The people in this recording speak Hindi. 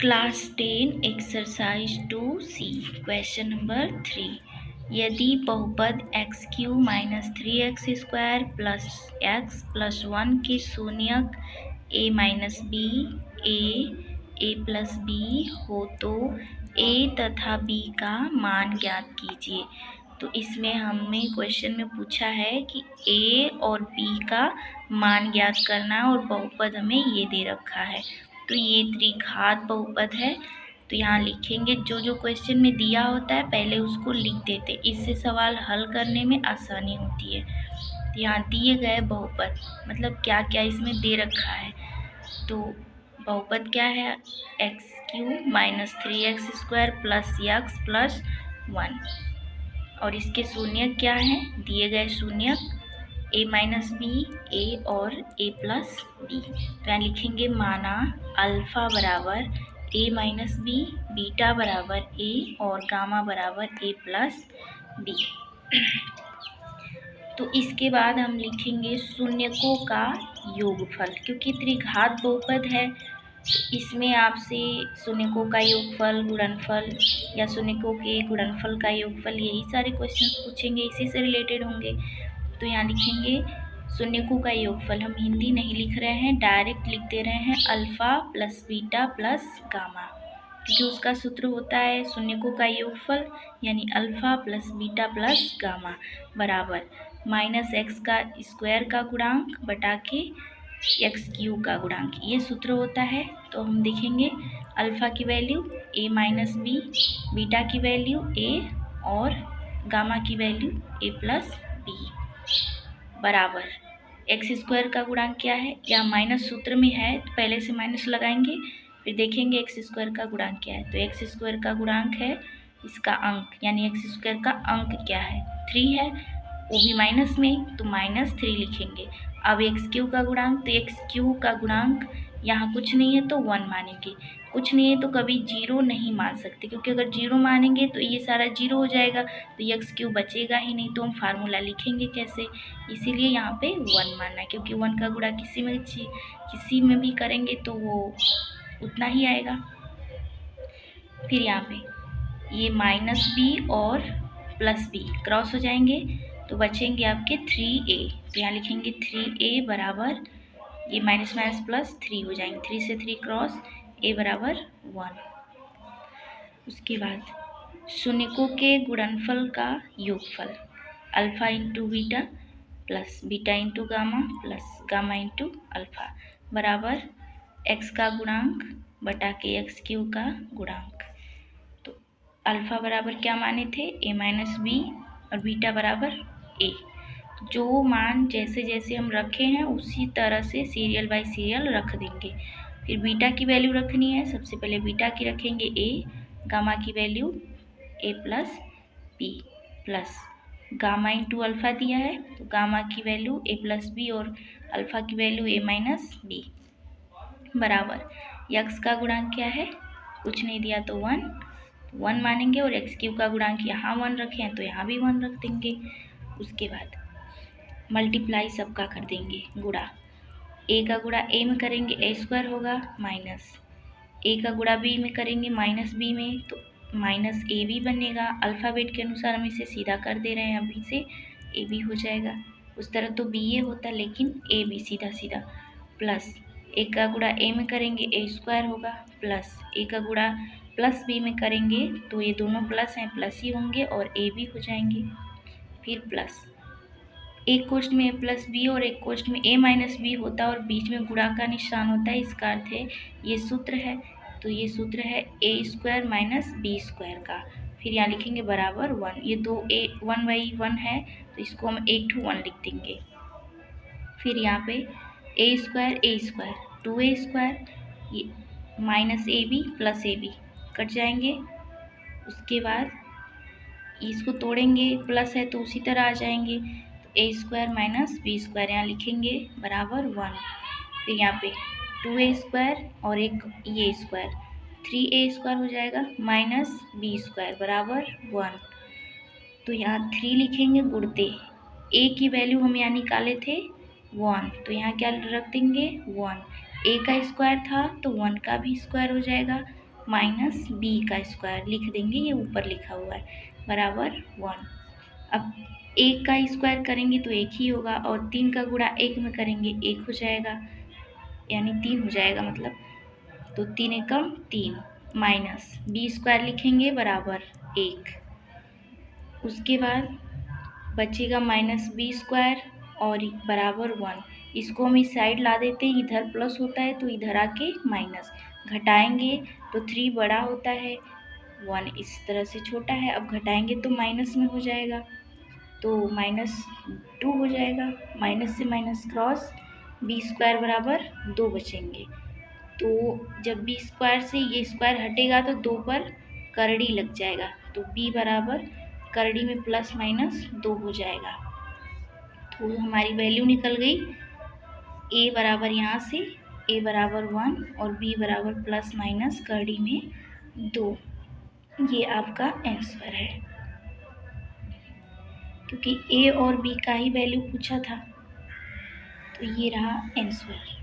Class 10 exercise 2C question number 3। यदि बहुपद x³ - 3x² + x + 1 के शून्यक a - b a + b हो तो a तथा b का मान ज्ञात कीजिए। तो इसमें हमें क्वेश्चन में पूछा है कि a और b का मान ज्ञात करना और बहुपद हमें ये दे रखा है। तो ये त्रिघात बहुपद है। तो यहाँ लिखेंगे जो क्वेश्चन में दिया होता है पहले उसको लिख देते, इससे सवाल हल करने में आसानी होती है। तो यहाँ दिए गए बहुपद मतलब क्या क्या इसमें दे रखा है। तो बहुपद क्या है, x³ - 3x² + x + 1 और इसके शून्यक क्या है, दिए गए शून्यक a - b a और a + b। तो यहाँ लिखेंगे माना अल्फा बराबर a - b, बीटा बराबर a और गामा बराबर a + b। तो इसके बाद हम लिखेंगे शून्यकों का योगफल, क्योंकि त्रिघात बहुपद है तो इसमें आपसे शून्यकों का योगफल, गुणनफल या शून्यकों के गुणनफल का योगफल, यही सारे क्वेश्चंस पूछेंगे, इसी से रिलेटेड होंगे। तो यहाँ लिखेंगे शून्यकों का योगफल, हम हिंदी नहीं लिख रहे हैं, डायरेक्ट लिख दे रहे हैं अल्फा + बीटा + गामा, क्योंकि उसका सूत्र होता है शून्यकों का योगफल यानी अल्फा + बीटा + गामा बराबर -x² का गुणांक बटा के x³ का गुणांक, ये सूत्र होता है। तो हम देखेंगे अल्फा की वैल्यू a - b, बीटा की वैल्यू a और गामा की वैल्यू a + b बराबर x² का गुणांक क्या है, या माइनस सूत्र में है तो पहले से माइनस लगाएंगे, फिर देखेंगे x² का गुणांक क्या है। तो x² का गुणांक है इसका अंक, यानी x² का अंक क्या है, 3 है, वो भी माइनस में, तो -3 लिखेंगे। अब x³ का गुणांक, तो x³ का गुणांक यहाँ कुछ नहीं है तो 1 मानेंगे, कुछ नहीं है तो कभी 0 नहीं मान सकते, क्योंकि अगर 0 मानेंगे तो ये सारा 0 हो जाएगा, तो x³ बचेगा ही नहीं, तो हम फार्मूला लिखेंगे कैसे, इसीलिए यहाँ पे 1 मानना है, क्योंकि 1 का गुणा किसी में भी करेंगे तो वो उतना ही आएगा। फिर यहाँ पे ये -b और +b क्रॉस हो जाएंगे तो बचेंगे आपके 3a। तो यहाँ लिखेंगे 3a बराबर, ये माइनस माइनस प्लस 3 हो जाएंगे, 3 से 3 क्रॉस, a बराबर 1। उसके बाद शून्यकों के गुणनफल का योगफल alpha into beta plus beta into gamma plus gamma into alpha बराबर x का गुणांक बटा के x³ का गुणांक। तो अल्फा बराबर क्या माने थे, a - b और बीटा बराबर a। जो मान जैसे जैसे हम रखे हैं उसी तरह से सीरियल बाय सीरियल रख देंगे। फिर बीटा की वैल्यू रखनी है, सबसे पहले बीटा की रखेंगे a, गामा की value a + b plus gamma into alpha दिया है तो गामा की वैल्यू a + b और अल्फा की वैल्यू a - b बराबर x का गुणांक क्या है, कुछ नहीं दिया तो 1 मानेंगे, और x³ का गुणांक यहाँ 1 रखे हैं तो यहाँ भी 1 रख देंगे। उसके बाद मल्टीप्लाई सबका कर देंगे, गुणा a का गुणा a में करेंगे a² होगा, माइनस a का गुणा b में करेंगे -b में तो -ab बनेगा। अल्फ़ाबेट के अनुसार हम इसे सीधा कर दे रहे हैं, अभी से ab हो जाएगा। उस तरह तो ba होता लेकिन ab सीधा सीधा, प्लस a का गुणा a में करेंगे a² होगा, प्लस a का गुणा प्लस b में करेंगे तो ये दोनों प्लस हैं, प्लस ही होंगे और ab हो जाएंगे। फिर प्लस एक कोष्ठ में a + b और एक कोष्ठ में a - b होता है और बीच में गुणा का निशान होता है, इसका अर्थ है ये सूत्र है। तो ये सूत्र है a² - b² का। फिर यहाँ लिखेंगे बराबर 1, ये दो 1/1 है तो इसको हम 8/1 लिख देंगे। फिर यहाँ पे a² 2a², ये -ab + ab कट जाएंगे। उसके बाद इसको तोड़ेंगे, प्लस है तो उसी तरह आ जाएंगे, a² - b² यहाँ लिखेंगे बराबर 1। फिर यहाँ पे 2a² और एक ये स्क्वायर, 3a² हो जाएगा -b² बराबर 1। तो यहाँ 3 लिखेंगे गुणते, a की वैल्यू हम यहाँ निकाले थे 1, तो यहाँ क्या रख देंगे 1, a का स्क्वायर था तो 1 का भी स्क्वायर हो जाएगा, माइनस बी का स्क्वायर लिख देंगे, ये ऊपर लिखा हुआ है, बराबर 1। अब 1 का स्क्वायर करेंगे तो 1 ही होगा, और 3 का गुणा 1 में करेंगे 1 हो जाएगा, यानी 3 हो जाएगा मतलब, तो 3 एकम 3 माइनस बी स्क्वायर लिखेंगे बराबर 1। उसके बाद बचेगा माइनस बी स्क्वायर और बराबर 1। इसको हम इस साइड ला देते हैं, इधर प्लस होता है तो इधर आके माइनस, घटाएंगे तो 3 बड़ा होता है, 1 इस तरह से छोटा है। अब घटाएंगे तो माइनस में हो जाएगा, तो -2 हो जाएगा, माइनस से माइनस क्रॉस, बी स्क्वायर बराबर 2 बचेंगे। तो जब बी स्क्वायर से ये स्क्वायर हटेगा तो 2 पर करड़ी लग जाएगा, तो बी बराबर करड़ी में प्लस माइनस 2 हो जाएगा। तो हमारी वैल्यू निकल गई, ए बराबर यहाँ से ए बराबर 1 और बी बराबर प्लस माइनस करड़ी में 2। ये आपका आंसर है, क्योंकि ए और बी का ही वैल्यू पूछा था, तो ये रहा आंसर।